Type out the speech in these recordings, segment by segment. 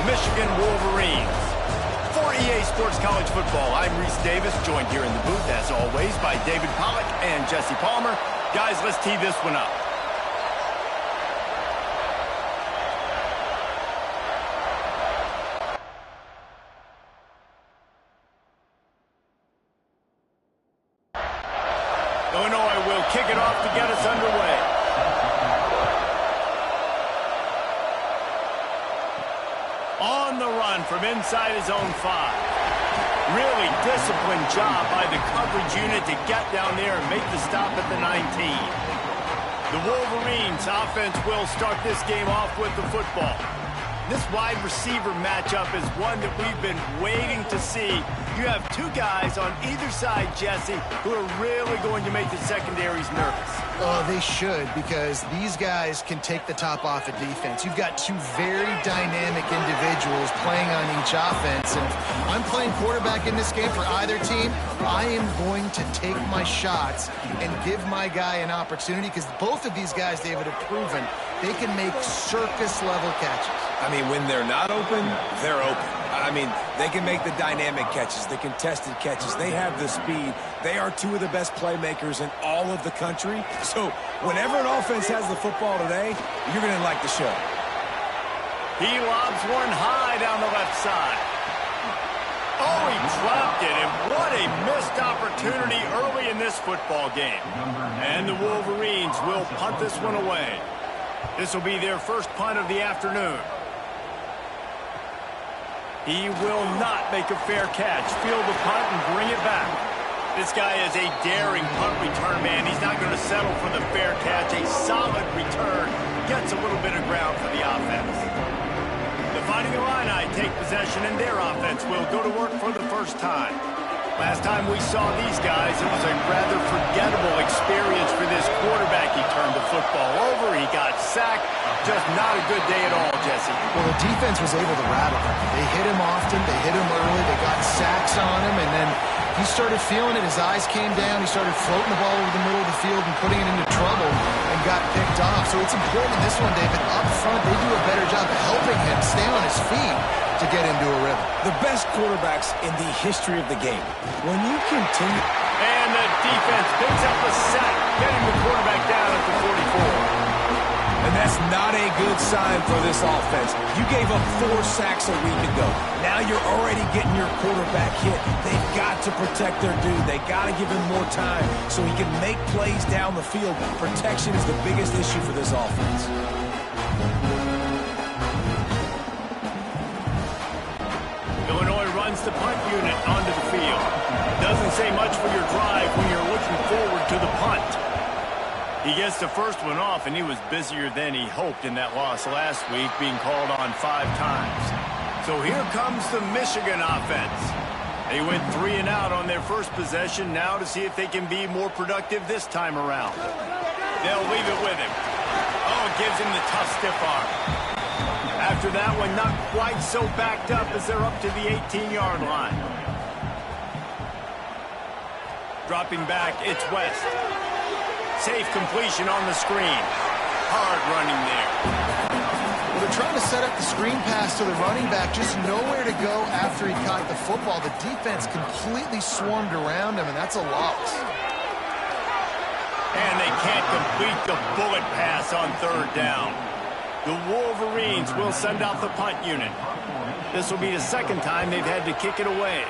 Michigan Wolverines. For EA Sports College Football, I'm Reese Davis, joined here in the booth, as always, by David Pollack and Jesse Palmer. Guys, let's tee this one up. Illinois will kick it off to get us underway. On the run from inside his own 5. Really disciplined job by the coverage unit to get down there and make the stop at the 19. The Wolverines offense will start this game off with the football. This wide receiver matchup is one that we've been waiting to see. You have two guys on either side, Jesse, who are really going to make the secondaries nervous. Oh, they should, because these guys can take the top off of defense. You've got two very dynamic individuals playing on each offense, and if I'm playing quarterback in this game for either team, I am going to take my shots and give my guy an opportunity, because both of these guys, David, have proven they can make circus-level catches. I mean, when they're not open, they're open. I mean, they can make the dynamic catches, the contested catches. They have the speed. They are two of the best playmakers in all of the country. So whenever an offense has the football today, you're going to like the show. He lobs one high down the left side. Oh, he dropped it, and what a missed opportunity early in this football game. And the Wolverines will punt this one away. This will be their first punt of the afternoon. He will not make a fair catch. Field the punt and bring it back. This guy is a daring punt return man. He's not going to settle for the fair catch. A solid return. Gets a little bit of ground for the offense. The Fighting Illini take possession, and their offense will go to work for the first time. Last time we saw these guys, it was a rather forgettable experience for this quarterback. He turned the football over. He got sacked. Just not a good day at all, Jesse. Well, the defense was able to rattle him. They hit him often. They hit him early. They got sacks on him, and then he started feeling it. His eyes came down. He started floating the ball over the middle of the field and putting it into trouble and got picked off. So it's important in this one, David. Up front, they do a better job of helping him stay on his feet to get into a rhythm. The best quarterbacks in the history of the game. When you continue... And the defense picks up a sack, getting the quarterback down at the 44. And that's not a good sign for this offense. You gave up 4 sacks a week ago. Now you're already getting your quarterback hit. They've got to protect their dude. They got to give him more time so he can make plays down the field. Protection is the biggest issue for this offense. Illinois runs the punt unit onto the field. Doesn't say much for your drive when you're looking forward to the punt. He gets the first one off, and he was busier than he hoped in that loss last week, being called on 5 times. So here comes the Michigan offense. They went 3 and out on their first possession, now to see if they can be more productive this time around. They'll leave it with him. Oh, it gives him the tough stiff arm. After that one, not quite so backed up as they're up to the 18-yard line. Dropping back, it's West. Safe completion on the screen. Hard running there. Well, they're trying to set up the screen pass to the running back, just nowhere to go after he caught the football. The defense completely swarmed around him, and that's a loss. And they can't complete the bullet pass on 3rd down. The Wolverines will send out the punt unit. This will be the second time they've had to kick it away.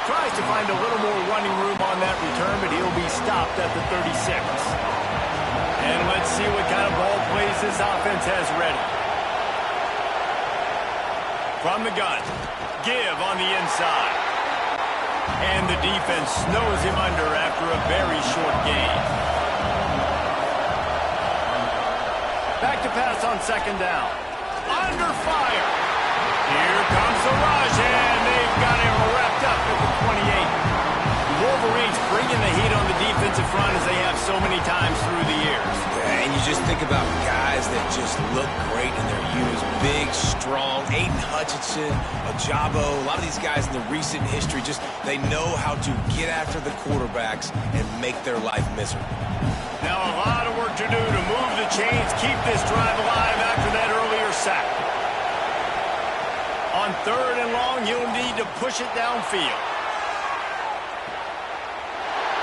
Tries to find a little more running room on that return, but he'll be stopped at the 36. And let's see what kind of ball plays this offense has ready. From the gun, give on the inside. And the defense snows him under after a very short gain. Back to pass on 2nd down. Under fire. Here comes the rush, and they've got him wrapped up at the 28. The Wolverines bringing the heat on the defensive front as they have so many times through the years. And you just think about guys that just look great in their youth. Big, strong, 800 Hutchinson, Ojabo, a lot of these guys in the recent history, just they know how to get after the quarterbacks and make their life miserable. Now a lot of work to do to move the chains, keep this drive alive after that earlier sack. On 3rd and long, he'll need to push it downfield.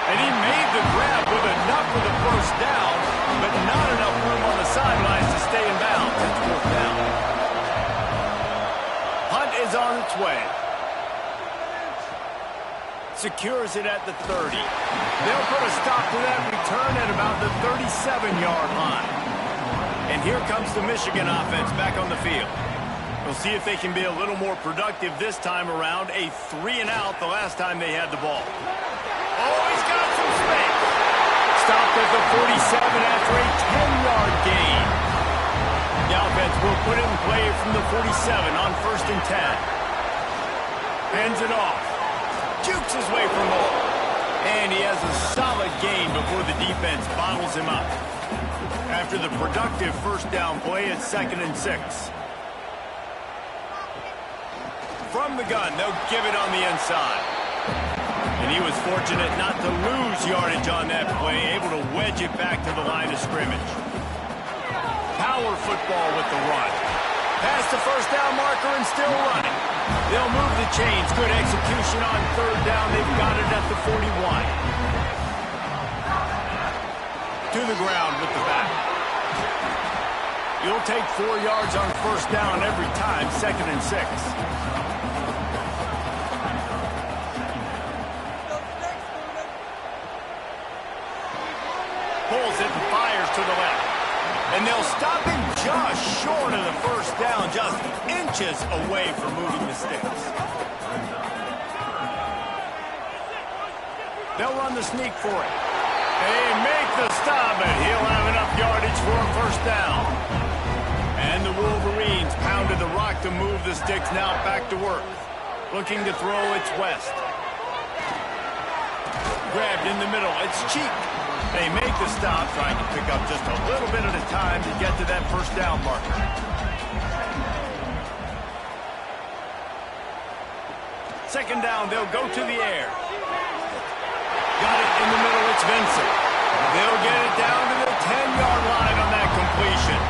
And he made the grab with enough for the first down, but not enough room on the sidelines to stay in bounds. It's 4th down. Hunt is on its way. Secures it at the 30. They'll put a stop to that return at about the 37-yard line. And here comes the Michigan offense back on the field. We'll see if they can be a little more productive this time around. A 3-and-out the last time they had the ball. Oh, he's got some space. Stopped at the 47 after a 10-yard gain. The offense will put it in play from the 47 on 1st and 10. Hands it off. Jukes his way from ball. And he has a solid gain before the defense bottles him up. After the productive first down play, it's 2nd and 6. From the gun, they'll give it on the inside. And he was fortunate not to lose yardage on that play, able to wedge it back to the line of scrimmage. Power football with the run. Past the first down marker and still running. They'll move the chains. Good execution on 3rd down. They've got it at the 41. To the ground with the back. You'll take 4 yards on 1st down every time, 2nd and 6. Pulls it and fires to the left. And they'll stop him just short of the first down, just inches away from moving the sticks. They'll run the sneak for it. They make the stop, and he'll have enough yardage for a first down. And the Wolverines pounded the rock to move the sticks, now back to work. Looking to throw, it's West. Grabbed in the middle, it's Cheek. They make the stop, trying to pick up just a little bit at a time to get to that first down marker. Second down, they'll go to the air. Got it in the middle, it's Vincent. They'll get it down to the 10-yard line on that completion.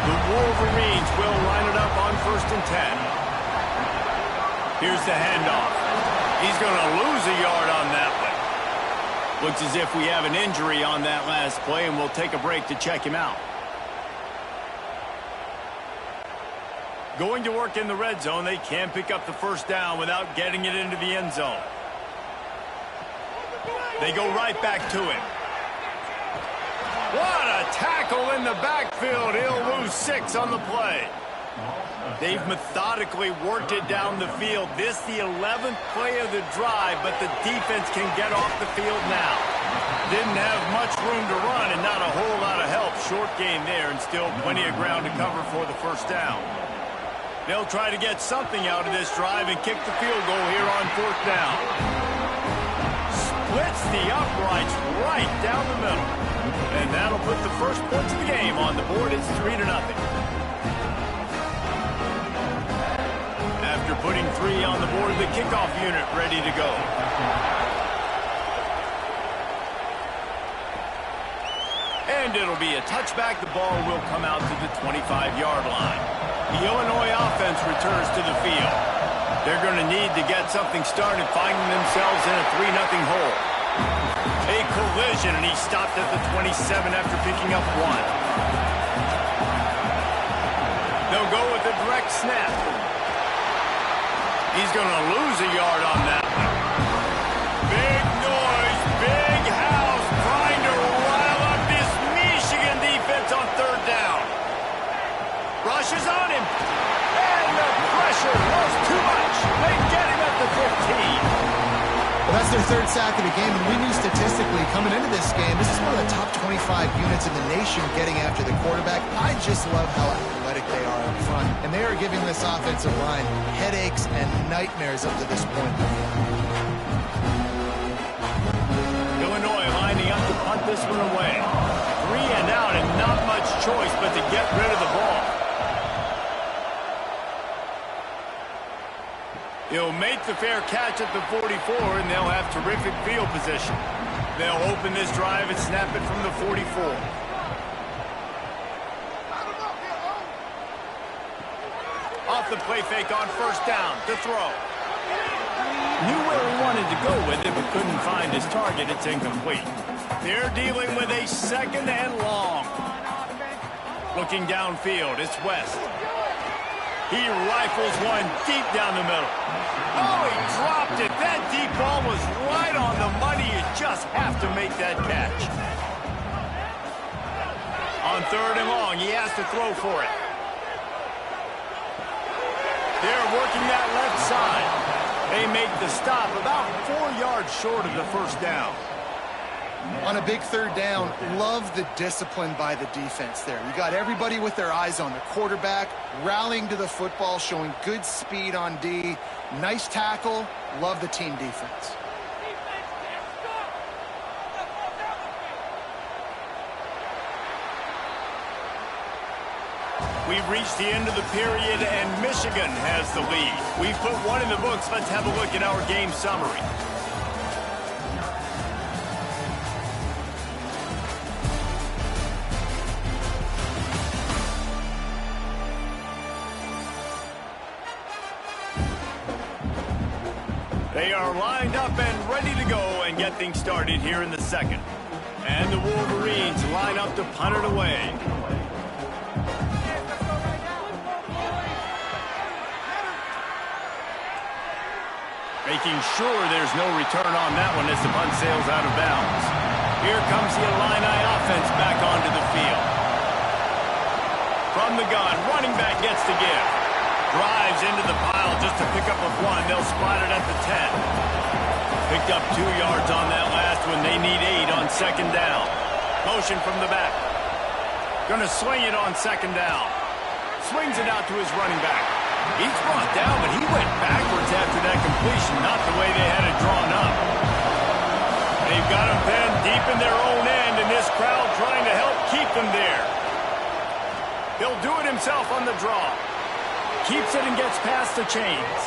The Wolverines will line it up on 1st and 10. Here's the handoff. He's going to lose a yard on that one. Looks as if we have an injury on that last play, and we'll take a break to check him out. Going to work in the red zone, they can't pick up the first down without getting it into the end zone. They go right back to it. What a tackle in the backfield. He'll lose 6 on the play. They've methodically worked it down the field. This the 11th play of the drive, but the defense can get off the field now. Didn't have much room to run and not a whole lot of help. Short gain there and still plenty of ground to cover for the first down. They'll try to get something out of this drive and kick the field goal here on 4th down. Splits the uprights right down the middle. And that'll put the first points of the game on the board. It's 3-0. After putting 3 on the board, the kickoff unit ready to go. And it'll be a touchback. The ball will come out to the 25-yard line. The Illinois offense returns to the field. They're going to need to get something started, finding themselves in a 3-0 hole. A collision, and he stopped at the 27 after picking up 1. They'll go with a direct snap. He's going to lose a yard on that one. Big noise, big house, trying to rile up this Michigan defense on 3rd down. Rushes on him, and the pressure was too much. They get him at the 15. Well, that's their 3rd sack of the game, and we knew statistically coming into this game, this is one of the top 25 units in the nation getting after the quarterback. I just love how athletic they are up front, and they are giving this offensive line headaches and nightmares up to this point. Illinois lining up to punt this one away. 3 and out, and not much choice but to get rid of the ball. make the fair catch at the 44, and they'll have terrific field position. They'll open this drive and snap it from the 44. Off the play fake on first down to throw. Knew where he wanted to go with it, but couldn't find his target. It's incomplete. They're dealing with a second and long. Looking downfield, it's West. He rifles one deep down the middle. Oh, he dropped it. That deep ball was right on the money. You just have to make that catch. On third and long, he has to throw for it. They're working that left side. They make the stop about 4 yards short of the first down. On a big third down, love the discipline by the defense there. You got everybody with their eyes on the quarterback, rallying to the football, showing good speed on D. Nice tackle. Love the team defense. We've reached the end of the period, and Michigan has the lead. We've put one in the books. Let's have a look at our game summary. They are lined up and ready to go and get things started here in the second. And the Wolverines line up to punt it away. Making sure there's no return on that one as the punt sails out of bounds. Here comes the Illini offense back onto the field. From the gun, running back gets to give. Drives into the pile just to pick up a one. They'll spot it at the 10. Picked up 2 yards on that last one. They need 8 on second down. Motion from the back. Gonna swing it on second down. Swings it out to his running back. He's brought down, but he went backwards after that completion, not the way they had it drawn up. They've got him pinned deep in their own end, and this crowd trying to help keep them there. He'll do it himself on the draw. Keeps it and gets past the chains.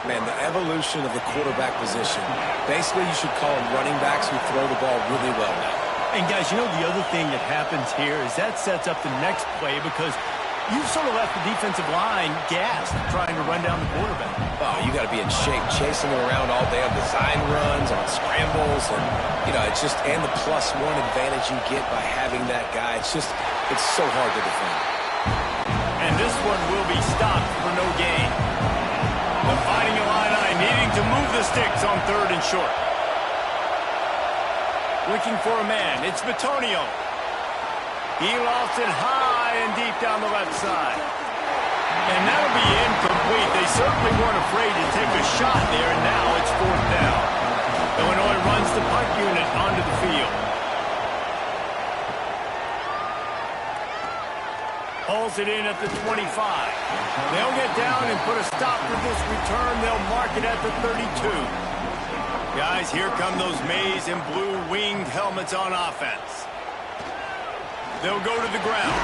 Man, the evolution of the quarterback position. Basically, you should call them running backs who throw the ball really well now. And guys, you know the other thing that happens here is that sets up the next play because you've sort of left the defensive line gassed trying to run down the quarterback. Oh, you got to be in shape, chasing him around all day on design runs, on scrambles, and, you know, it's just, and the +1 advantage you get by having that guy. It's just, it's so hard to defend. And this one will be stopped for no gain. The Fighting Illini needing to move the sticks on third and short. Looking for a man. It's Bitonio. He lofts it high and deep down the left side. And that'll be incomplete. They certainly weren't afraid to take a shot there, and now it's fourth down. Illinois runs the punt unit onto the field. Hauls it in at the 25. They'll get down and put a stop to this return. They'll mark it at the 32. Guys, here come those maize and blue winged helmets on offense. They'll go to the ground.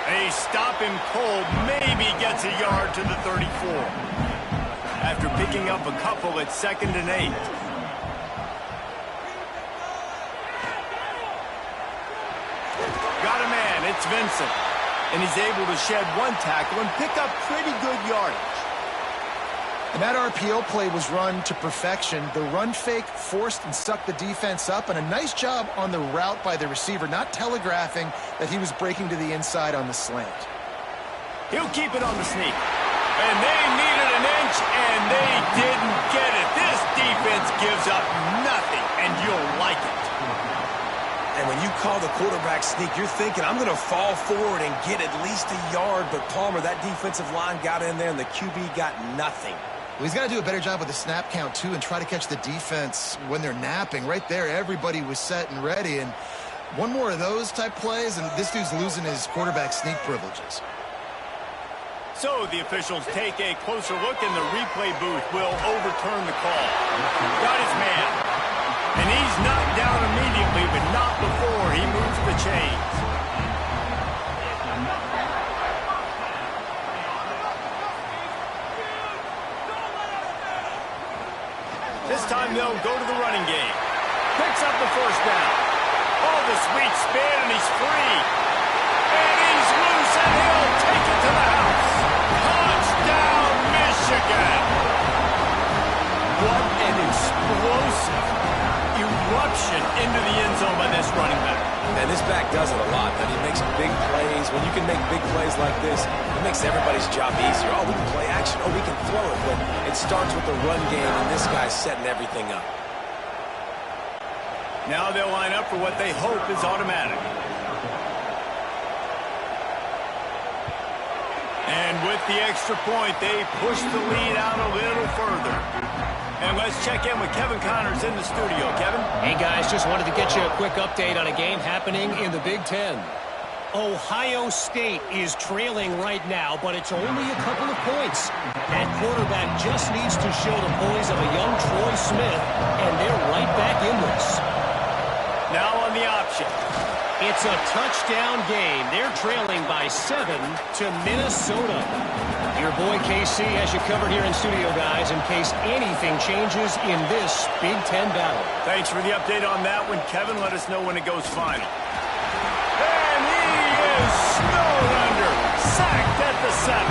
They stop him cold, maybe gets a yard to the 34. After picking up a couple at 2nd and 8. Got a man, it's Vincent. And he's able to shed one tackle and pick up pretty good yardage. And that RPO play was run to perfection. The run fake forced and sucked the defense up, and a nice job on the route by the receiver, not telegraphing that he was breaking to the inside on the slant. He'll keep it on the sneak. And they needed an inch, and they didn't get it. This defense gives up nothing, and you'll like it. And when you call the quarterback sneak, you're thinking, I'm going to fall forward and get at least a yard. But Palmer, that defensive line got in there, and the QB got nothing. Well, he's got to do a better job with the snap count, too, and try to catch the defense when they're napping. Right there, everybody was set and ready. And one more of those type plays, and this dude's losing his quarterback sneak privileges. So the officials take a closer look, and the replay booth will overturn the call. Got his man. And he's knocked down immediately, but not before he moves the chains. This time they'll go to the running game. Picks up the first down. Oh, the sweet spin, and he's free. And he's loose, and he'll take it to the house. Touchdown, Michigan. What an explosive eruption into the end zone by this running back. And this back does it a lot. I mean, he makes big plays. When you can make big plays like this, it makes everybody's job easier. Oh, we can play action. Oh, we can throw it. But it starts with the run game, and this guy's setting everything up. Now they'll line up for what they hope is automatic. And with the extra point, they push the lead out a little further. And let's check in with Kevin Connors in the studio. Kevin? Hey, guys, just wanted to get you a quick update on a game happening in the Big Ten. Ohio State is trailing right now, but it's only a couple of points. That quarterback just needs to show the poise of a young Troy Smith, and they're right back in this. Now on the option. It's a touchdown game. They're trailing by 7 to Minnesota. Your boy KC has you covered here in studio, guys, in case anything changes in this Big Ten battle. Thanks for the update on that one, Kevin. Let us know when it goes final. And he is snowed under. Sacked at the 7.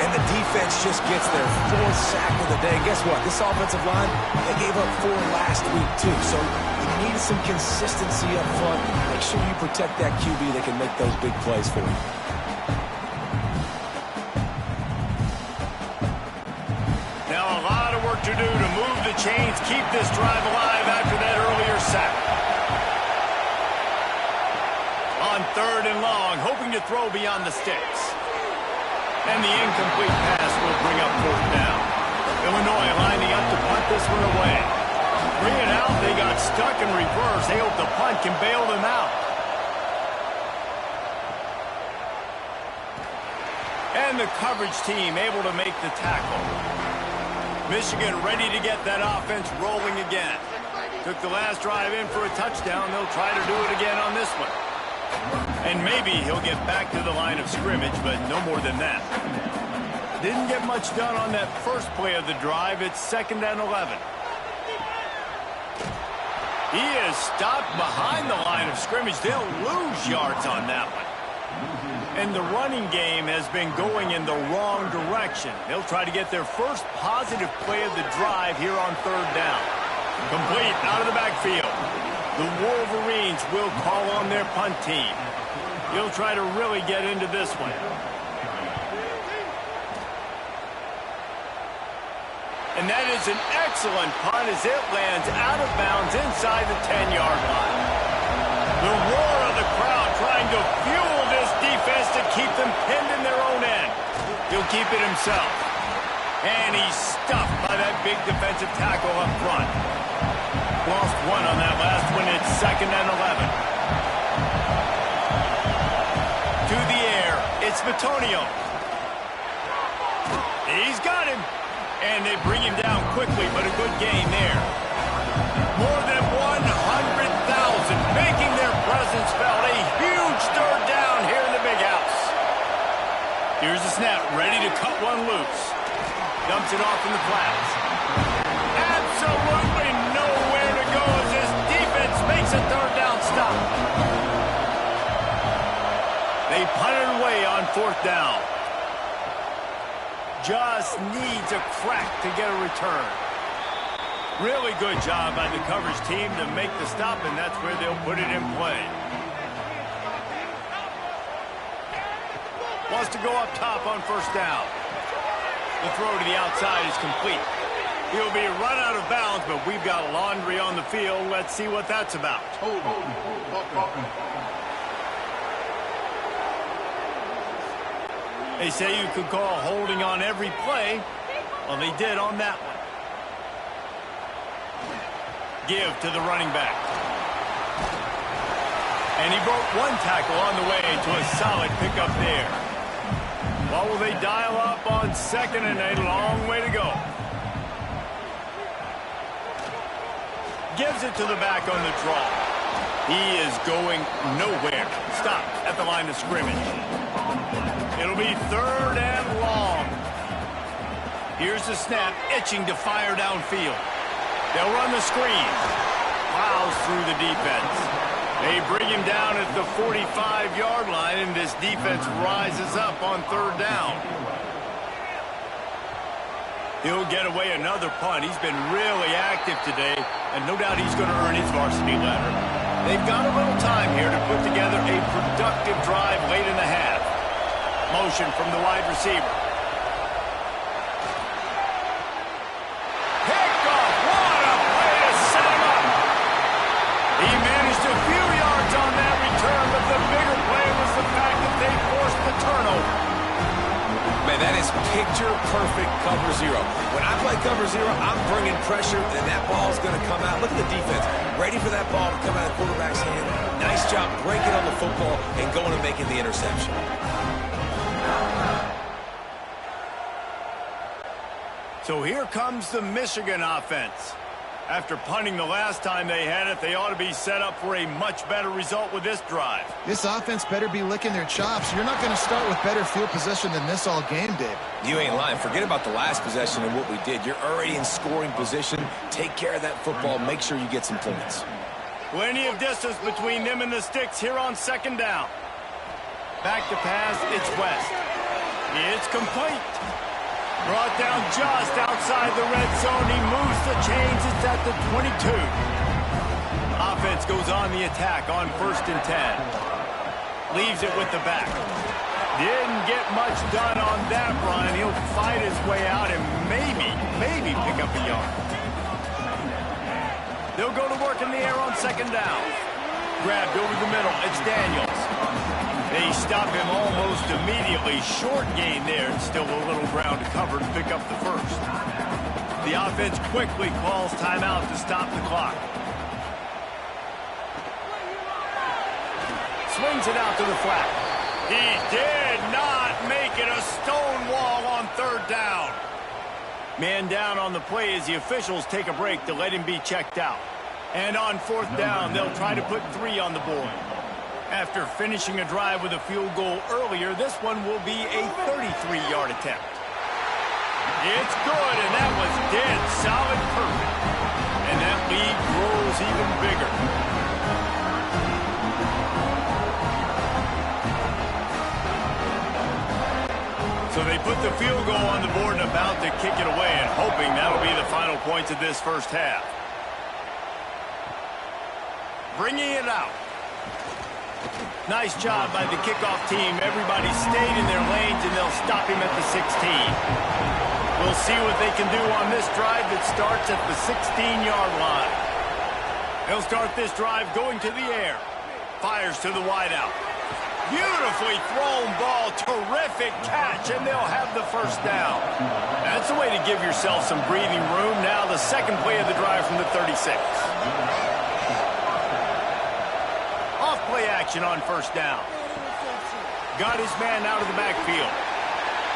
And the defense just gets their 4th sack of the day. Guess what? This offensive line, they gave up 4 last week, too. So you need some consistency up front. Make sure you protect that QB that can make those big plays for you. Now a lot of work to do to move the chains, keep this drive alive after that earlier sack. On 3rd and long, hoping to throw beyond the sticks. And the incomplete pass will bring up 4th down. Illinois lining up to punt this one away. Bring it out. They got stuck in reverse. They hope the punt can bail them out. And the coverage team able to make the tackle. Michigan ready to get that offense rolling again. Took the last drive in for a touchdown. They'll try to do it again on this one. And maybe he'll get back to the line of scrimmage, but no more than that. Didn't get much done on that first play of the drive. It's 2nd and 11. He is stopped behind the line of scrimmage. They'll lose yards on that one. And the running game has been going in the wrong direction. They'll try to get their first positive play of the drive here on 3rd down. Complete out of the backfield. The Wolverines will call on their punt team. He'll try to really get into this one. And that is an excellent punt as it lands out of bounds inside the 10-yard line. The roar of the crowd trying to fuel this defense to keep them pinned in their own end. He'll keep it himself. And he's stuffed by that big defensive tackle up front. Lost 1 on that last one. It's 2nd and 11. To the air. It's Bitonio. He's got him. And they bring him down quickly, but a good gain there. More than 100,000 making their presence felt. A huge 3rd down here in the big house. Here's the snap, ready to cut one loose. Dumps it off in the flats. Absolutely nowhere to go as this defense makes a 3rd down stop. They punt it away on 4th down. Just needs a crack to get a return. Really good job by the coverage team to make the stop, and that's where they'll put it in play. Wants to go up top on 1st down. The throw to the outside is complete. He'll be run out of bounds, but we've got laundry on the field. Let's see what that's about. They say you could call holding on every play. Well, they did on that one. Give to the running back. And he broke 1 tackle on the way to a solid pickup there. Well, will they dial up on 2nd and a long way to go? Gives it to the back on the draw. He is going nowhere. Stopped at the line of scrimmage. It'll be 3rd and long. Here's the snap, itching to fire downfield. They'll run the screen. Plows through the defense. They bring him down at the 45-yard line, and this defense rises up on third down. He'll get away another punt. He's been really active today, and no doubt he's going to earn his varsity letter. They've got a little time here to put together a productive drive late in the half. Motion from the wide receiver. Pickoff! What a way to set him up! He managed a few yards on that return, but the bigger play was the fact that they forced the turnover. Man, that is picture-perfect cover zero. When I play cover zero, I'm bringing pressure, and that ball's going to come out. Look at the defense, ready for that ball to come out of the quarterback's hand. Nice job breaking on the football and going and making the interception. So here comes the Michigan offense. After punting the last time they had it, they ought to be set up for a much better result with this drive. This offense better be licking their chops. You're not going to start with better field position than this all game did. You ain't lying. Forget about the last possession and what we did. You're already in scoring position. Take care of that football. Make sure you get some points. Plenty of distance between them and the sticks here on second down. Back to pass, it's West. It's complete. Brought down just outside the red zone. He moves the chains. It's at the 22. Offense goes on the attack on 1st and 10. Leaves it with the back. Didn't get much done on that run. He'll fight his way out and maybe pick up a yard. They'll go to work in the air on second down. Grabbed over the middle. It's Daniels. They stop him almost immediately. Short gain there, and still a little ground to cover to pick up the first. The offense quickly calls timeout to stop the clock. Swings it out to the flat. He did not make it a stone wall on third down. Man down on the play as the officials take a break to let him be checked out. And on 4th down, they'll try to put 3 on the board. After finishing a drive with a field goal earlier, this one will be a 33-yard attempt. It's good, and that was dead solid perfect. And that lead grows even bigger. So they put the field goal on the board and about to kick it away, and hoping that'll be the final points of this first half. Bringing it out. Nice job by the kickoff team. Everybody stayed in their lanes, and they'll stop him at the 16. We'll see what they can do on this drive that starts at the 16-yard line. They'll start this drive going to the air. Fires to the wideout. Beautifully thrown ball. Terrific catch, and they'll have the first down. That's the way to give yourself some breathing room. Now the second play of the drive from the 36. Play action on 1st down. Got his man out of the backfield.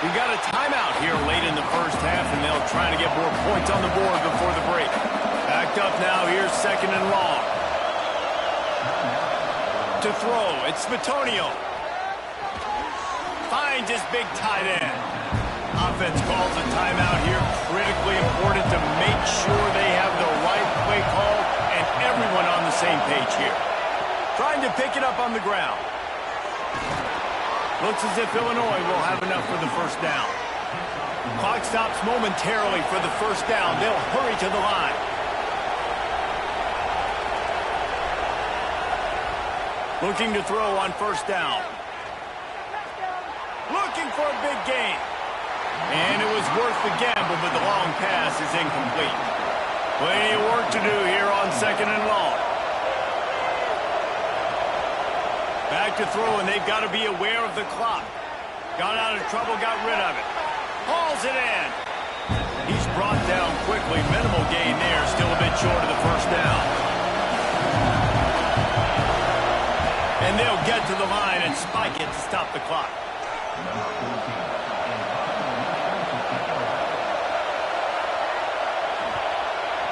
We got a timeout here late in the first half, and they'll try to get more points on the board before the break. Backed up now. Here's 2nd and long. To throw, it's Smitonio. Finds his big tight end. Offense calls a timeout here. Critically important to make sure they have the right play call and everyone on the same page here. Trying to pick it up on the ground. Looks as if Illinois will have enough for the first down. Clock stops momentarily for the first down. They'll hurry to the line. Looking to throw on 1st down. Looking for a big gain. And it was worth the gamble, but the long pass is incomplete. Plenty of work to do here on 2nd and long. Back to throw, and they've got to be aware of the clock. Got out of trouble, got rid of it. Hauls it in. He's brought down quickly. Minimal gain there. Still a bit short of the first down. And they'll get to the line and spike it to stop the clock.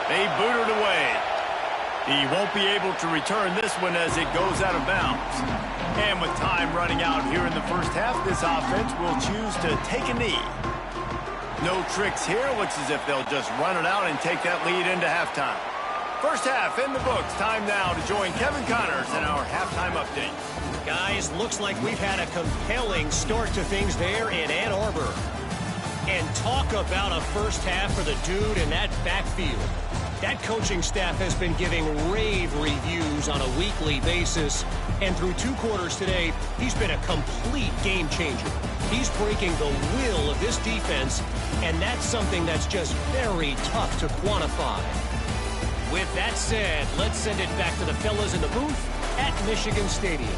They boot it away. He won't be able to return this one as it goes out of bounds. And with time running out here in the first half, this offense will choose to take a knee. No tricks here. Looks as if they'll just run it out and take that lead into halftime. First half in the books. Time now to join Kevin Connors in our halftime update. Guys, looks like we've had a compelling start to things there in Ann Arbor. And talk about a first half for the dude in that backfield. That coaching staff has been giving rave reviews on a weekly basis. And through 2 quarters today, he's been a complete game changer. He's breaking the will of this defense, and that's something that's just very tough to quantify. With that said, let's send it back to the fellas in the booth at Michigan Stadium.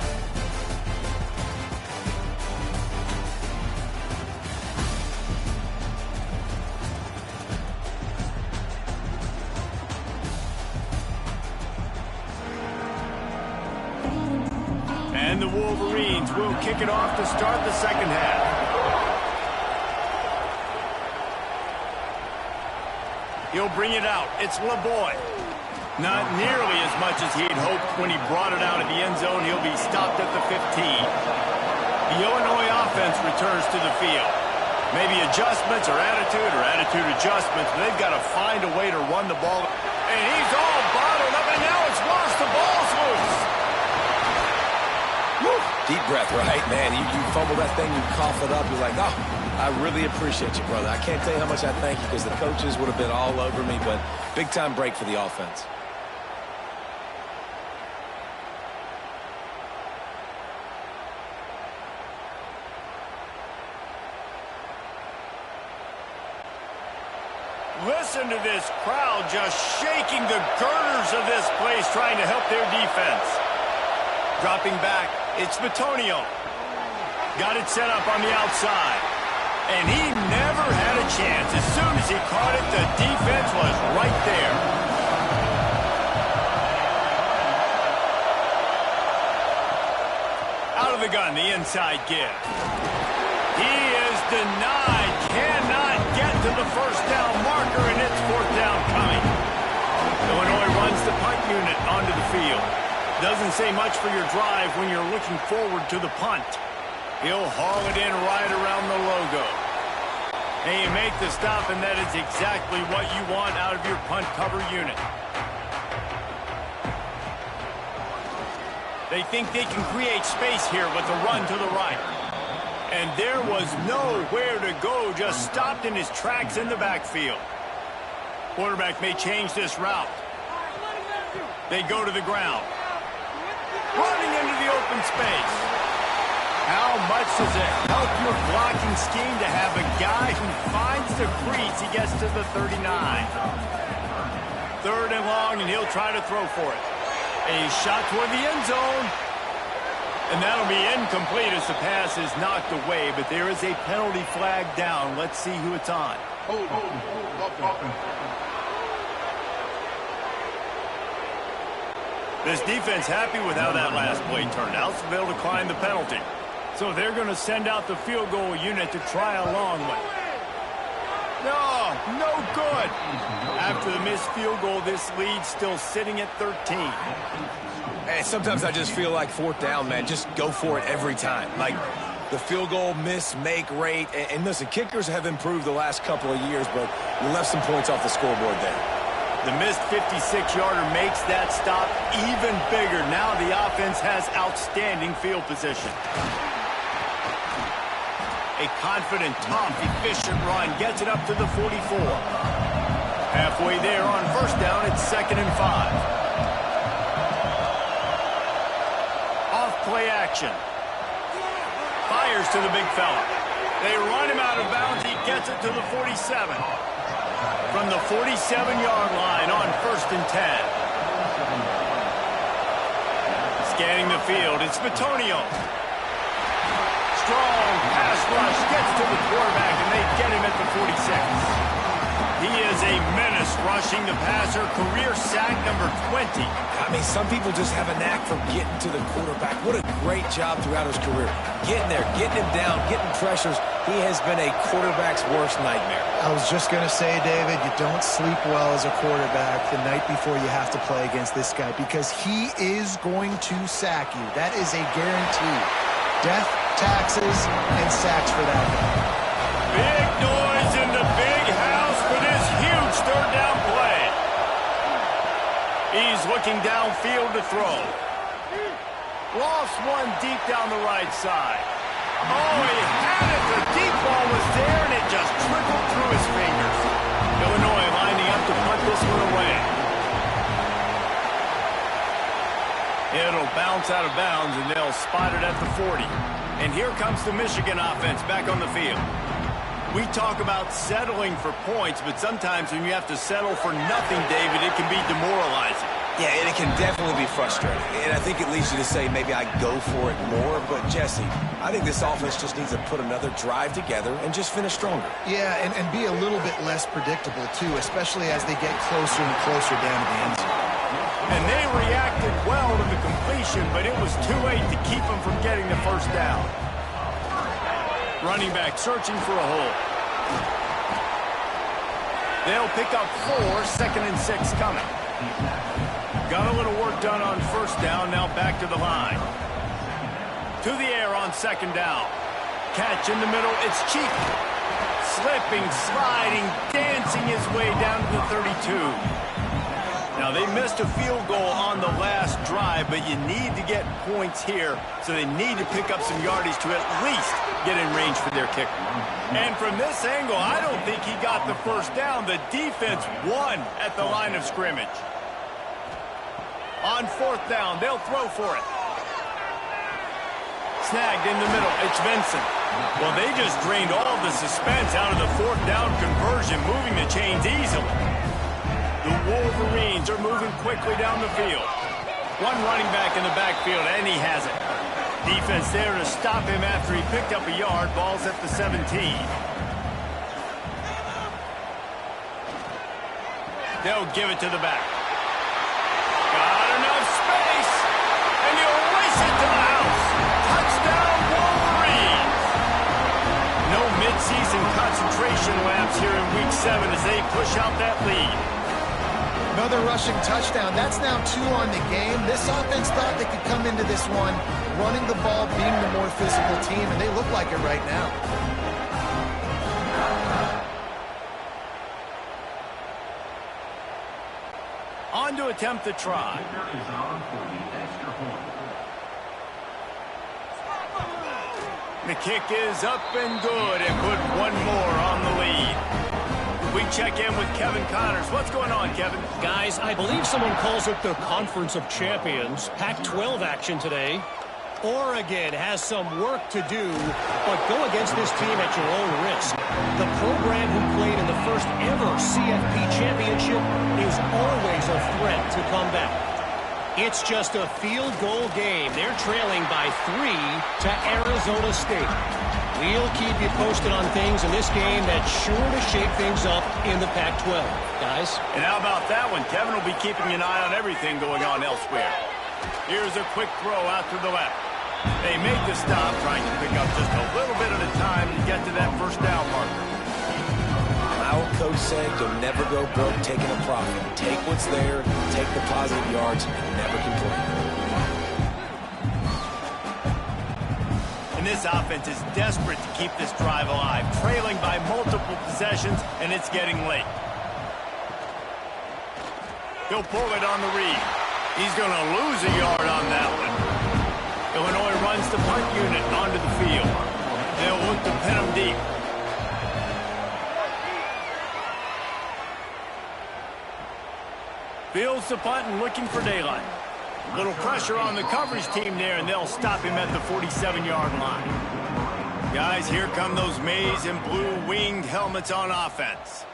And the Wolverines will kick it off to start the second half. He'll bring it out. It's LeBoy. Not nearly as much as he'd hoped when he brought it out of the end zone. He'll be stopped at the 15. The Illinois offense returns to the field. Maybe adjustments or attitude adjustments, but they've got to find a way to run the ball. And he's all bottled up, and now it's worse. The ball's loose. Woo. Deep breath, right? Man, you fumble that thing, you cough it up, you're like, oh, I really appreciate you, brother. I can't tell you how much I thank you because the coaches would have been all over me, but big-time break for the offense. Listen to this crowd just shaking the girders of this place trying to help their defense. Dropping back, it's Bitonio. Got it set up on the outside. And he never had a chance. As soon as he caught it, the defense was right there. Out of the gun, the inside give. He is denied. Cannot get to the first down marker, and it's 4th down coming. Illinois runs the punt unit onto the field. Doesn't say much for your drive when you're looking forward to the punt. He'll haul it in right around the logo. And you make the stop, and that is exactly what you want out of your punt cover unit. They think they can create space here with a run to the right. And there was nowhere to go, just stopped in his tracks in the backfield. Quarterback may change this route. They go to the ground. Running into the open space. How much does it help your blocking scheme to have a guy who finds the crease? He gets to the 39. 3rd and long, and he'll try to throw for it. A shot toward the end zone. And that'll be incomplete as the pass is knocked away, but there is a penalty flag down. Let's see who it's on. This defense happy with how that last play turned out, so they'll decline the penalty. So they're going to send out the field goal unit to try a long one. No good. After the missed field goal, this lead's still sitting at 13. And sometimes I just feel like 4th down, man. Just go for it every time. Like the field goal miss-make rate. And listen, kickers have improved the last couple of years, but we left some points off the scoreboard there. The missed 56-yarder makes that stop even bigger. Now the offense has outstanding field position. A confident, tough, efficient run gets it up to the 44. Halfway there on 1st down, it's 2nd and 5. Off play action. Fires to the big fella. They run him out of bounds. He gets it to the 47. From the 47-yard line on 1st and 10. Scanning the field, it's Bitonio. Strong pass rush gets to the quarterback, and they get him at the 46. He is a menace rushing the passer, career sack number 20. I mean, some people just have a knack for getting to the quarterback. What a great job throughout his career. Getting there, getting him down, getting pressures. He has been a quarterback's worst nightmare. I was just going to say, David, you don't sleep well as a quarterback the night before you have to play against this guy because he is going to sack you. That is a guarantee. Death, taxes, and sacks for that guy. Big noise in the third down play. He's looking downfield to throw. Lost one deep down the right side. Oh, he had it. The deep ball was there, and it just trickled through his fingers. Illinois lining up to punt this one away. It'll bounce out of bounds, and they'll spot it at the 40. And here comes the Michigan offense back on the field. We talk about settling for points, but sometimes when you have to settle for nothing, David, it can be demoralizing. Yeah, and it can definitely be frustrating. And I think it leads you to say maybe I go for it more. But, Jesse, I think this offense just needs to put another drive together and just finish stronger. Yeah, and be a little bit less predictable, too, especially as they get closer and closer down to the end zone. And they reacted well to the completion, but it was too late to keep them from getting the first down. Running back searching for a hole. They'll pick up 4, 2nd and 6 coming. Got a little work done on first down, now back to the line. To the air on 2nd down. Catch in the middle, it's Cheek. Slipping, sliding, dancing his way down to the 32. Now, they missed a field goal on the last drive, but you need to get points here, so they need to pick up some yardage to at least get in range for their kicker. And from this angle, I don't think he got the first down. The defense won at the line of scrimmage. On 4th down, they'll throw for it. Snagged in the middle, it's Vincent. Well, they just drained all the suspense out of the 4th down conversion, moving the chains easily. The Wolverines are moving quickly down the field. One running back in the backfield, and he has it. Defense there to stop him after he picked up a yard. Ball's at the 17. They'll give it to the back. Got enough space, and he'll race it to the house. Touchdown, Wolverines! No midseason concentration laps here in Week 7 as they push out that lead. Another rushing touchdown. That's now 2 on the game. This offense thought they could come into this one running the ball, being the more physical team, and they look like it right now. On to attempt the try. The kick is up and good, and put one more on the lead. We check in with Kevin Connors. What's going on, Kevin? Guys, I believe someone calls it the Conference of Champions. Pac-12 action today. Oregon has some work to do, but go against this team at your own risk. The program who played in the first ever CFP championship is always a threat to come back. It's just a field goal game. They're trailing by 3 to Arizona State. We'll keep you posted on things in this game that's sure to shake things up in the Pac-12. Guys? And how about that one? Kevin will be keeping an eye on everything going on elsewhere. Here's a quick throw out to the left. They make the stop, trying to pick up just a little bit at a time to get to that first down marker. Our coach said you'll never go broke taking a profit. Take what's there, take the positive yards, and never complain. And this offense is desperate to keep this drive alive, trailing by multiple possessions, and it's getting late. He'll pull it on the read. He's going to lose a yard on that one. Illinois runs the punt unit onto the field. They'll look to pin him deep. Fields the punt and looking for daylight. Little pressure on the coverage team there, and they'll stop him at the 47-yard line. Guys, here come those maize and blue winged helmets on offense.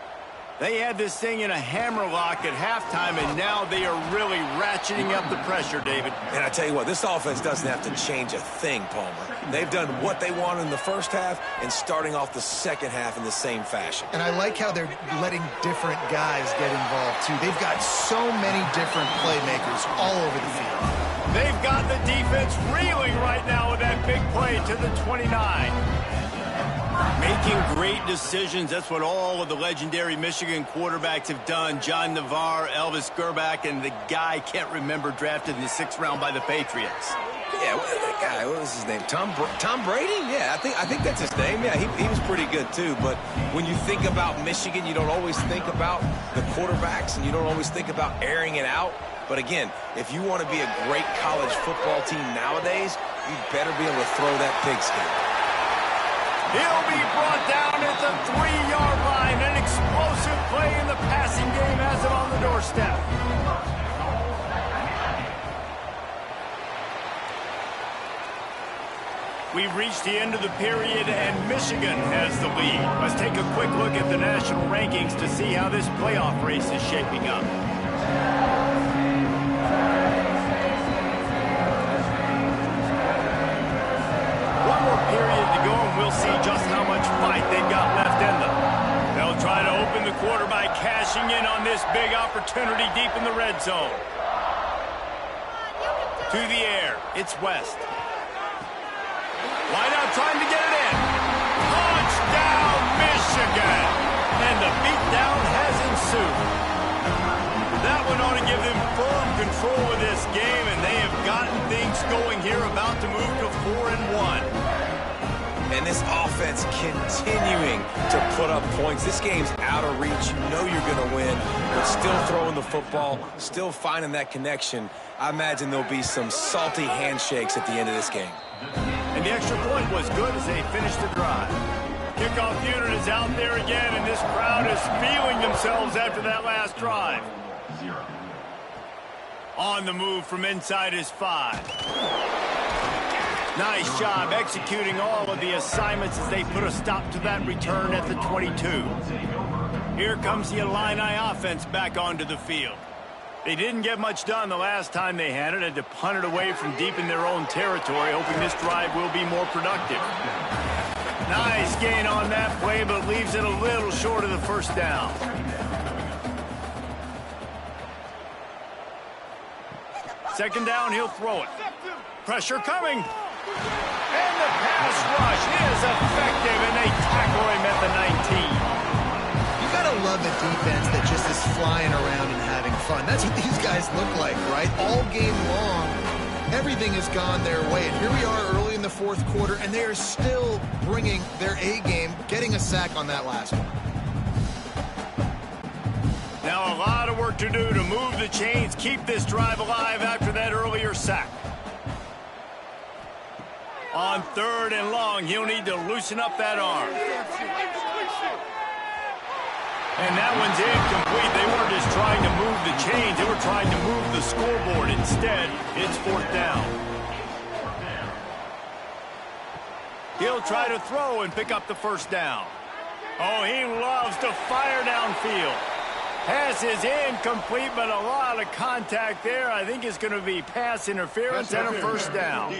They had this thing in a hammerlock at halftime, and now they are really ratcheting up the pressure, David. And I tell you what, this offense doesn't have to change a thing, Palmer. They've done what they wanted in the first half and starting off the second half in the same fashion. And I like how they're letting different guys get involved, too. They've got so many different playmakers all over the field. They've got the defense reeling right now with that big play to the 29. Making great decisions, that's what all of the legendary Michigan quarterbacks have done. John Navarre, Elvis Gerbach, and the guy I can't remember drafted in the 6th round by the Patriots. Yeah, that guy, what was his name? Tom Brady? Yeah, I think that's his name. Yeah, he was pretty good too. But when you think about Michigan, you don't always think about the quarterbacks, and you don't always think about airing it out. But again, if you want to be a great college football team nowadays, you better be able to throw that pigskin. He'll be brought down at the 3-yard line. An explosive play in the passing game has it on the doorstep. We've reached the end of the period, and Michigan has the lead. Let's take a quick look at the national rankings to see how this playoff race is shaping up. One more period to go, and we'll see just how much fight they've got left in them. They'll try to open the quarter by cashing in on this big opportunity deep in the red zone. To the air, it's West. Wide out trying to get it in. Touchdown, Michigan! And the beatdown has ensued. That one ought to give them firm control of this game, and they have gotten things going here, about to move to 4-1. And this offense continuing to put up points. This game's out of reach. You know you're going to win, but still throwing the football, still finding that connection. I imagine there'll be some salty handshakes at the end of this game. And the extra point was good as they finished the drive. Kickoff unit is out there again, and this crowd is feeling themselves after that last drive. On the move from inside his 5. Nice job executing all of the assignments as they put a stop to that return at the 22. Here comes the Illini offense back onto the field. They didn't get much done the last time they had it, had to punt it away from deep in their own territory, hoping this drive will be more productive. Nice gain on that play, but leaves it a little short of the first down. Second down, he'll throw it. Pressure coming. And the pass rush is effective, and they tackle him at the 19. You gotta love a defense that just is flying around and having fun. That's what these guys look like, right? All game long, everything has gone their way. And here we are early in the fourth quarter, and they are still bringing their A game, getting a sack on that last one. Now a lot of work to do to move the chains, keep this drive alive after that earlier sack. On 3rd and long, he'll need to loosen up that arm. And that one's incomplete. They weren't just trying to move the chains. They were trying to move the scoreboard. Instead, it's 4th down. He'll try to throw and pick up the first down. Oh, he loves to fire downfield. Pass is incomplete, but a lot of contact there. I think it's going to be pass interference and a first down.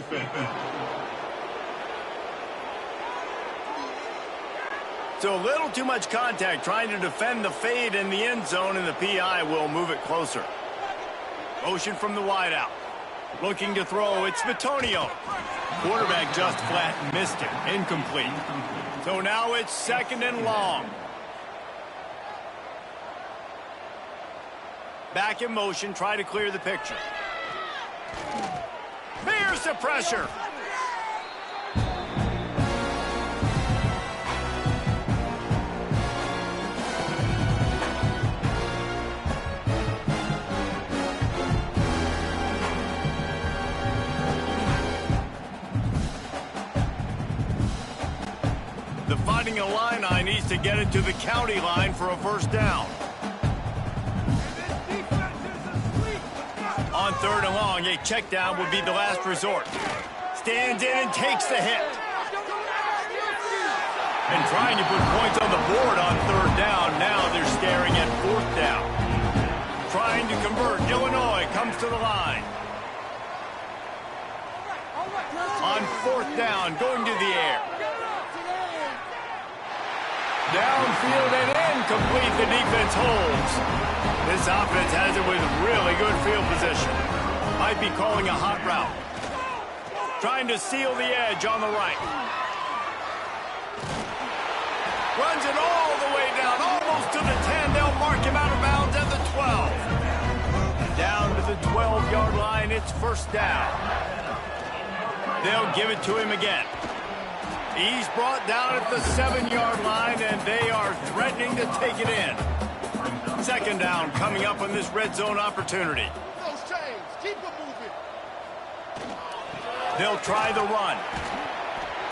So a little too much contact trying to defend the fade in the end zone, and the PI will move it closer. Motion from the wideout. Looking to throw, it's Bitonio. Quarterback just flat missed it. Incomplete. So now it's 2nd and long. Back in motion, try to clear the picture. Here's the pressure. The Fighting Illini needs to get it to the county line for a first down. On 3rd and long, a check down would be the last resort. Stands in and takes the hit. And trying to put points on the board on 3rd down. Now they're staring at 4th down. Trying to convert. Illinois comes to the line. On 4th down, going to the air. Downfield and incomplete. The defense holds. This offense has it with really good field position. Might be calling a hot route. Trying to seal the edge on the right. Runs it all the way down, almost to the 10. They'll mark him out of bounds at the 12. Down to the 12-yard line, it's first down. They'll give it to him again. He's brought down at the 7-yard line, and they are threatening to take it in. Second down coming up on this red zone opportunity. Those chains, keep it moving. They'll try the run.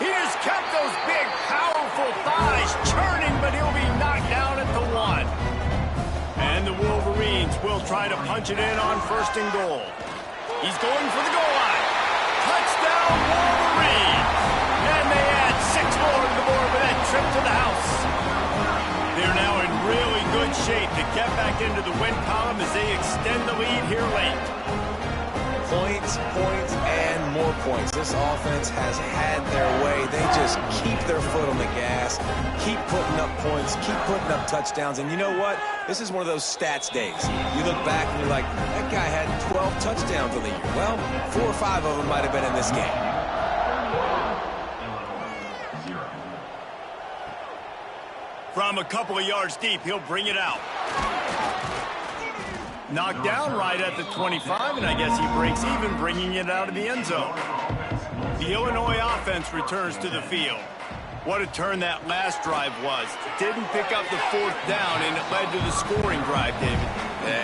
He has kept those big, powerful thighs churning, but he'll be knocked down at the 1. And the Wolverines will try to punch it in on 1st and goal. He's going for the goal line. Touchdown, Wolverines! And they add 6 more to the board with that trip to the house. They're now in really good shape to get back into the win column as they extend the lead here late. Points, points, and more points. This offense has had their way. They just keep their foot on the gas, keep putting up points, keep putting up touchdowns. And you know what? This is one of those stats days. You look back and you're like, that guy had 12 touchdowns in the year. Well, 4 or 5 of them might have been in this game. From a couple of yards deep, he'll bring it out. Knocked down right at the 25, and I guess he breaks even, bringing it out of the end zone. The Illinois offense returns to the field. What a turn that last drive was. Didn't pick up the 4th down, and it led to the scoring drive, David.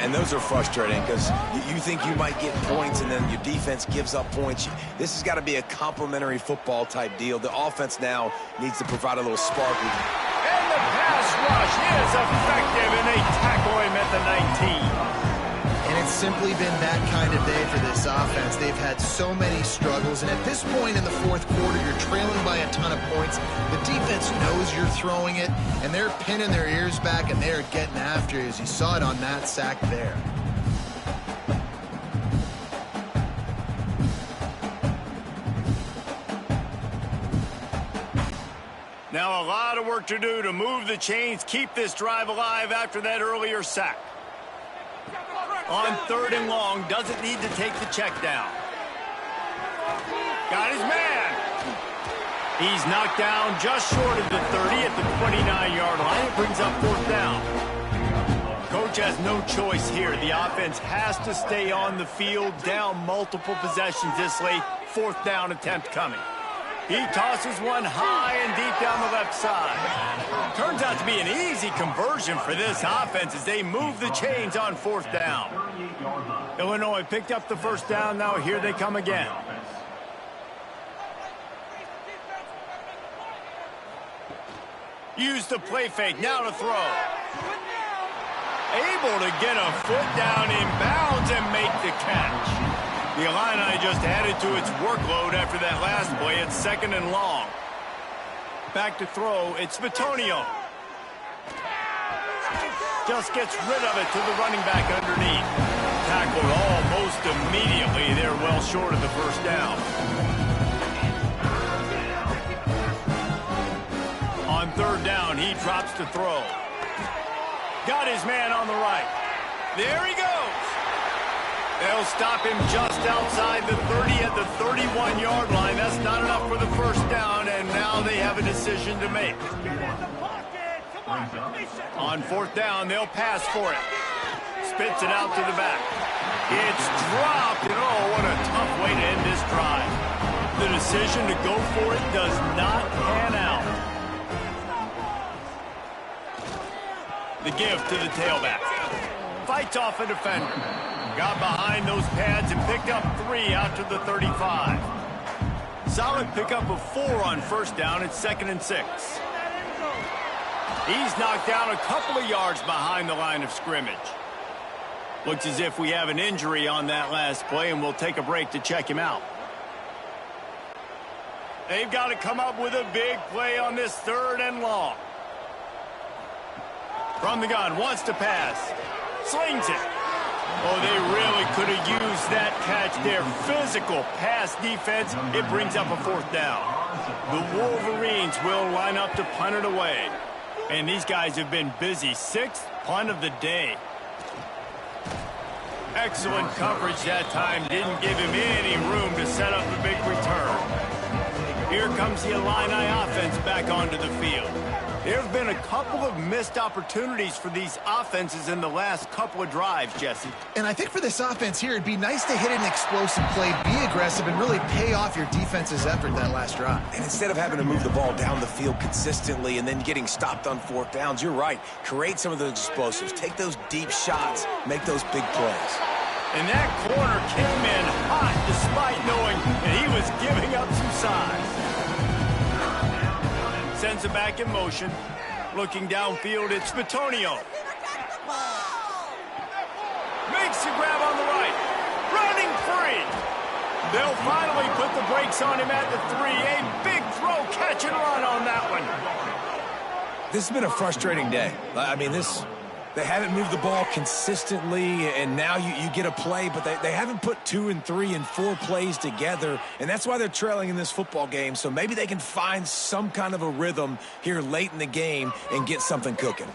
And those are frustrating because you think you might get points and then your defense gives up points. This has got to be a complementary football type deal. The offense now needs to provide a little spark. And the pass rush is effective, and they tackle him at the 19. And it's simply been that kind of day for this offense. They've had so many struggles, and at this point in the 4th quarter, you're trailing by a ton of points. The defense knows you're throwing it, and they're pinning their ears back, and they're getting after it, as you saw it on that sack there. Now a lot of work to do to move the chains, keep this drive alive after that earlier sack. On 3rd and long, doesn't need to take the check down. Got his man. He's knocked down just short of the 30 at the 29-yard line. It brings up 4th down. Coach has no choice here. The offense has to stay on the field, down multiple possessions this late. 4th down attempt coming. He tosses one high and deep down the left side. Turns out to be an easy conversion for this offense as they move the chains on 4th down. Illinois picked up the 1st down. Now here they come again. Use the play fake. Now to throw. Able to get a foot down in bounds and make the catch. The Illini just added to its workload after that last play. It's 2nd and long. Back to throw. It's Bitonio. Just gets rid of it to the running back underneath. Tackled almost immediately. They're well short of the 1st down. On 3rd down, he drops to throw. Got his man on the right. There he goes. They'll stop him just outside the 30 at the 31-yard line. That's not enough for the 1st down, and now they have a decision to make. On 4th down, they'll pass for it. Spits it out to the back. It's dropped, and oh, what a tough way to end this drive. The decision to go for it does not pan out. The give to the tailback. Fights off a defender. Got behind those pads and picked up 3 out to the 35. Solid pickup of 4 on 1st down. It's 2nd and 6. He's knocked down a couple of yards behind the line of scrimmage. Looks as if we have an injury on that last play, and we'll take a break to check him out. They've got to come up with a big play on this 3rd and long. From the gun, wants to pass. Slings it. Oh, they really could have used that catch there. Physical pass defense. It brings up a 4th down. The Wolverines will line up to punt it away. And these guys have been busy. 6th punt of the day. Excellent coverage that time. Didn't give him any room to set up the big return. Here comes the Illini offense back onto the field. There have been a couple of missed opportunities for these offenses in the last couple of drives, Jesse. And I think for this offense here, it'd be nice to hit an explosive play, be aggressive, and really pay off your defense's effort that last drive. And instead of having to move the ball down the field consistently and then getting stopped on fourth downs, you're right. Create some of those explosives. Take those deep shots. Make those big plays. And that corner came in hot despite knowing that he was giving up some size. Sends it back in motion. Looking downfield, it's Bitonio. Makes the grab on the right. Running free. They'll finally put the brakes on him at the 3. A big throw, catch and run on that one. This has been a frustrating day. I mean, they haven't moved the ball consistently, and now you get a play, but they haven't put 2 and 3 and 4 plays together, and that's why they're trailing in this football game. So maybe they can find some kind of a rhythm here late in the game and get something cooking.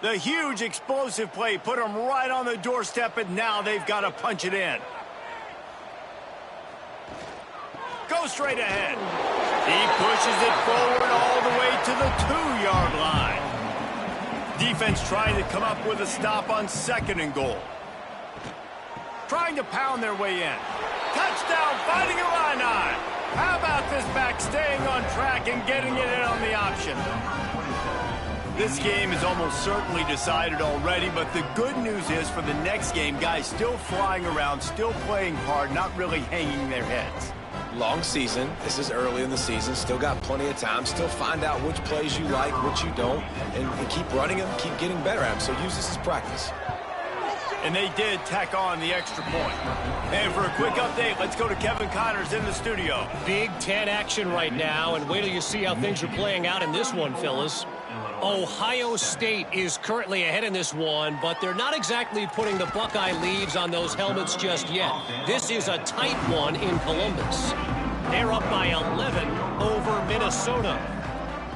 The huge explosive play put them right on the doorstep, and now they've got to punch it in. Go straight ahead. He pushes it forward all the way to the 2-yard line. Defense trying to come up with a stop on 2nd and goal. Trying to pound their way in. Touchdown, Fighting Illini. How about this back staying on track and getting it in on the option? This game is almost certainly decided already, but the good news is for the next game, guys still flying around, still playing hard, not really hanging their heads. Long season. This is early in the season. Still got plenty of time. Still find out which plays you like, which you don't, and keep running them, keep getting better at them. So use this as practice. And they did tack on the extra point. And for a quick update, let's go to Kevin Connors in the studio. Big Ten action right now, and wait till you see how things are playing out in this one, fellas. Ohio State is currently ahead in this one, but they're not exactly putting the Buckeye leads on those helmets just yet. This is a tight one in Columbus. They're up by 11 over Minnesota.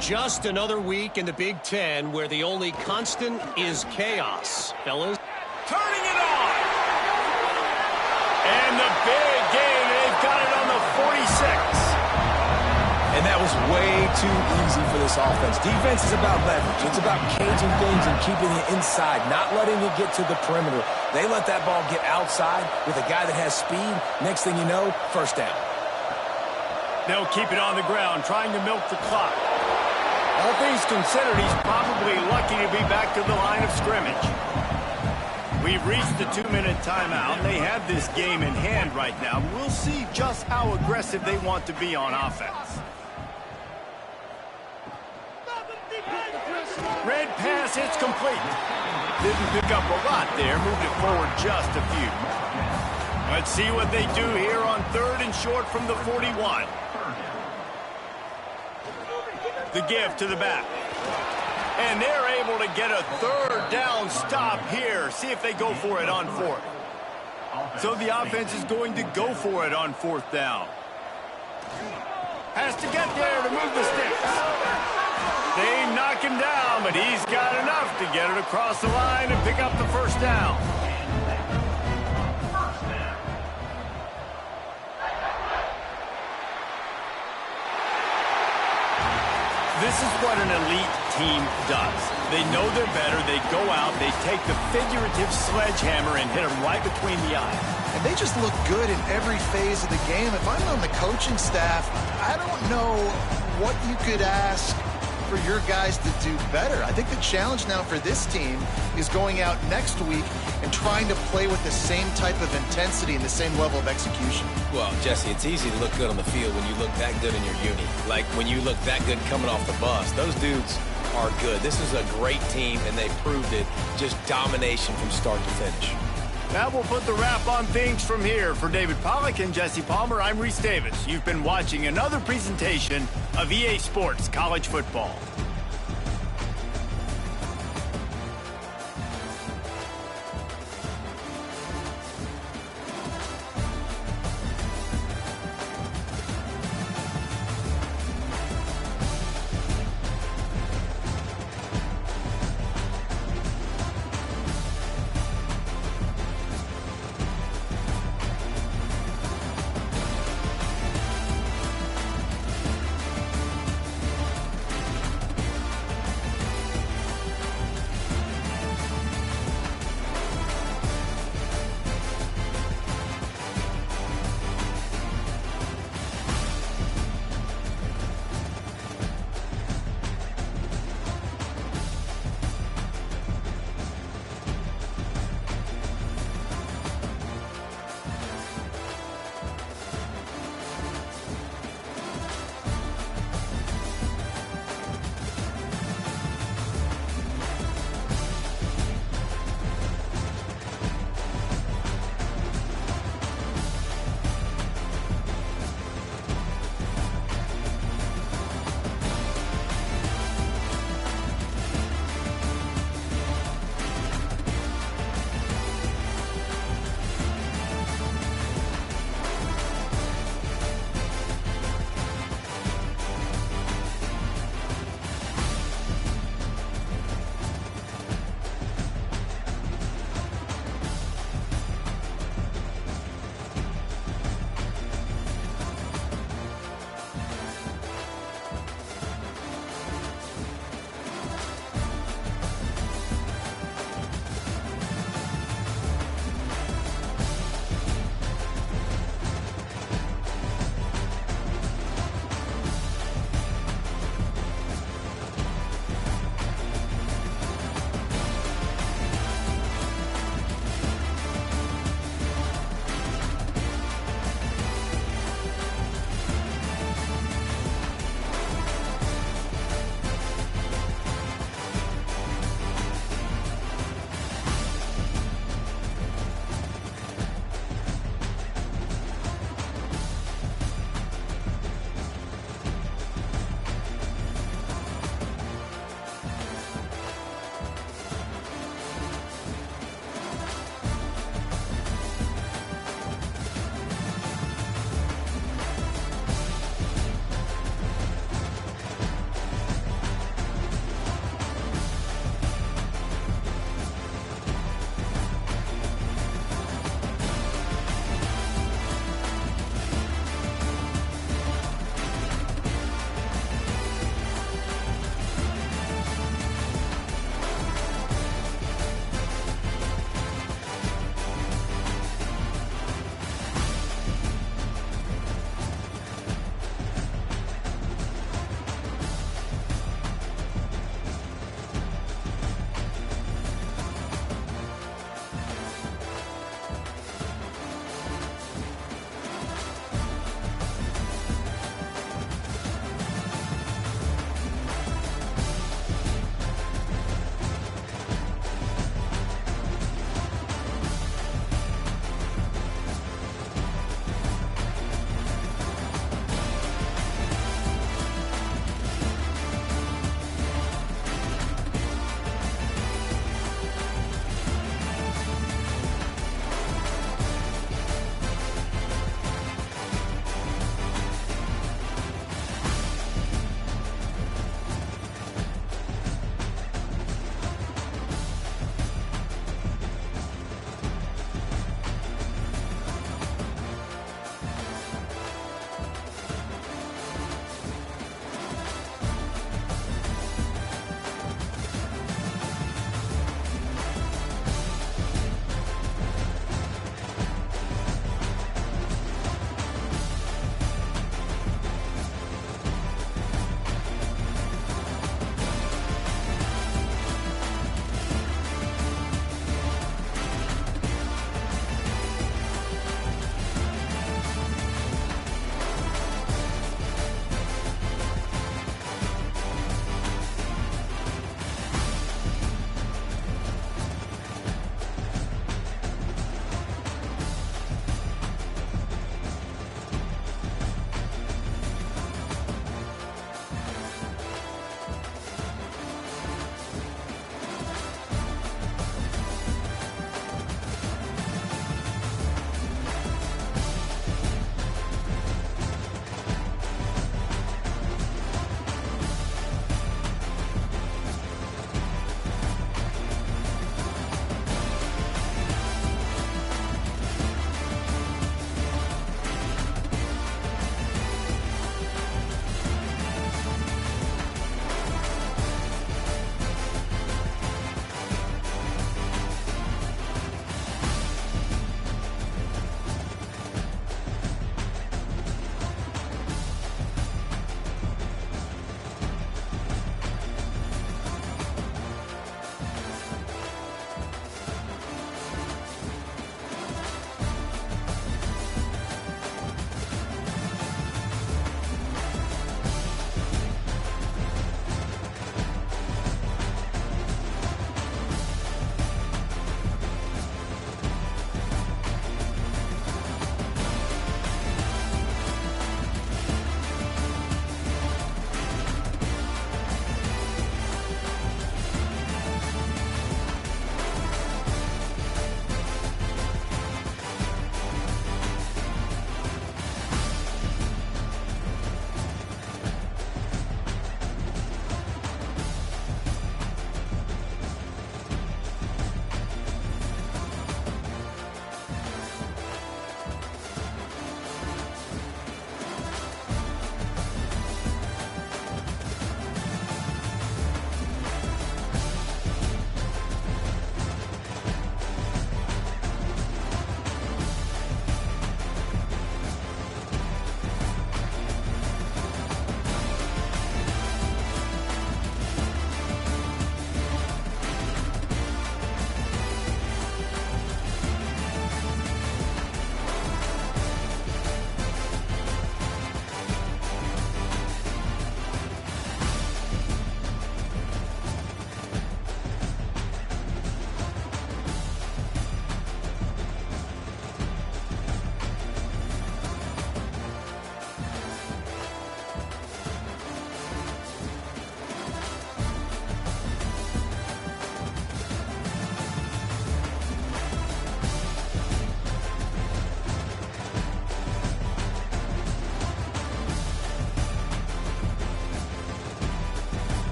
Just another week in the Big Ten where the only constant is chaos, fellas. Turning it on. And the big gain, they've got it on the 46. And that was way too easy for this offense. Defense is about leverage. It's about caging things and keeping it inside, not letting it get to the perimeter. They let that ball get outside with a guy that has speed. Next thing you know, first down. They'll keep it on the ground, trying to milk the clock. All things considered, he's probably lucky to be back to the line of scrimmage. We've reached the 2-minute timeout. They have this game in hand right now. We'll see just how aggressive they want to be on offense. Red pass, it's complete. Didn't pick up a lot there, moved it forward just a few. Let's see what they do here on 3rd and short from the 41. The give to the back. And they're able to get a 3rd down stop here. See if they go for it on 4th. So the offense is going to go for it on 4th down. Has to get there to move the sticks. They knock him down, but he's got enough to get it across the line and pick up the 1st down. This is what an elite team does. They know they're better. They go out, they take the figurative sledgehammer and hit them right between the eyes. And they just look good in every phase of the game. If I'm on the coaching staff, I don't know what you could ask for your guys to do better. I think the challenge now for this team is going out next week and trying to play with the same type of intensity and the same level of execution. Well, Jesse, it's easy to look good on the field when you look that good in your uni. Like when you look that good coming off the bus. Those dudes are good. This is a great team, and they proved it. Just domination from start to finish. That will put the wrap on things from here. For David Pollack and Jesse Palmer, I'm Reese Davis. You've been watching another presentation of EA Sports College Football.